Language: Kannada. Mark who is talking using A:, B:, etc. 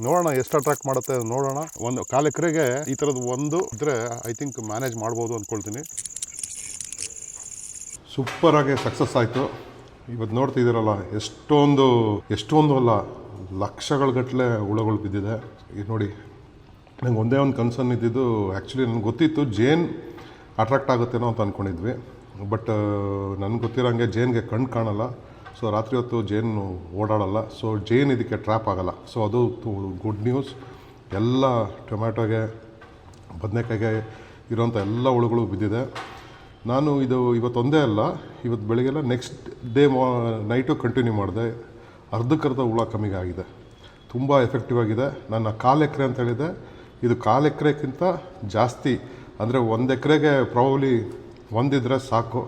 A: ನೋಡೋಣ ಎಷ್ಟು ಅಟ್ರಾಕ್ಟ್ ಮಾಡುತ್ತೆ ನೋಡೋಣ. ಒಂದು 1/4 ಎಕರೆಗೆ ಈ ಥರದ್ದು ಒಂದು ಇದ್ರೆ ಐ ಥಿಂಕ್ ಮ್ಯಾನೇಜ್ ಮಾಡ್ಬೋದು ಅಂದ್ಕೊಳ್ತೀನಿ. ಸೂಪರಾಗಿ ಸಕ್ಸಸ್ ಆಯಿತು. ಇವತ್ತು ನೋಡ್ತಿದ್ದೀರಲ್ಲ ಎಷ್ಟೊಂದು ಅಲ್ಲ ಲಕ್ಷಗಳ ಗಟ್ಟಲೆ ಹುಳಗಳು ಬಿದ್ದಿದೆ. ಇದು ನೋಡಿ, ನಂಗೆ ಒಂದೇ ಒಂದು ಕನ್ಸರ್ನ್ ಇದ್ದಿದ್ದು, ಆ್ಯಕ್ಚುಲಿ ನನಗೆ ಗೊತ್ತಿತ್ತು ಜೇನ್ ಅಟ್ರಾಕ್ಟ್ ಆಗುತ್ತೇನೋ ಅಂತ ಅಂದ್ಕೊಂಡಿದ್ವಿ. ಬಟ್ ನನಗೆ ಗೊತ್ತಿರೋಂಗೆ ಜೇನ್ಗೆ ಕಣ್ಣು ಕಾಣಲ್ಲ. ಸೊ ರಾತ್ರಿ ಹೊತ್ತು ಜೇನು ಓಡಾಡಲ್ಲ. ಸೊ ಜೇನ್ ಇದಕ್ಕೆ ಟ್ರ್ಯಾಪ್ ಆಗಲ್ಲ. ಸೊ ಅದು ಗುಡ್ ನ್ಯೂಸ್. ಎಲ್ಲ ಟೊಮ್ಯಾಟೊಗೆ ಬದನೆಕಾಯಿಗೆ ಇರೋಂಥ ಎಲ್ಲ ಹುಳುಗಳು ಬಿದ್ದಿದೆ. ನಾನು ಇವತ್ತೊಂದೇ ಅಲ್ಲ, ಇವತ್ತು ಬೆಳಗ್ಗೆಲ್ಲ ನೆಕ್ಸ್ಟ್ ಡೇ ನೈಟು ಕಂಟಿನ್ಯೂ ಮಾಡಿದೆ. ಅರ್ಧಕ್ಕರ್ಧ ಹುಳ ಕಮ್ಮಿಗೆ ಆಗಿದೆ. ತುಂಬ ಎಫೆಕ್ಟಿವ್ ಆಗಿದೆ. ನನ್ನ 1/4 ಎಕರೆ ಅಂತ ಹೇಳಿದೆ, ಇದು 1/4 ಎಕರೆಗಿಂತ ಜಾಸ್ತಿ. ಅಂದರೆ 1 ಎಕರೆಗೆ ಪ್ರಾಬಬ್ಲಿ ಒಂದಿದ್ರೆ ಸಾಕು.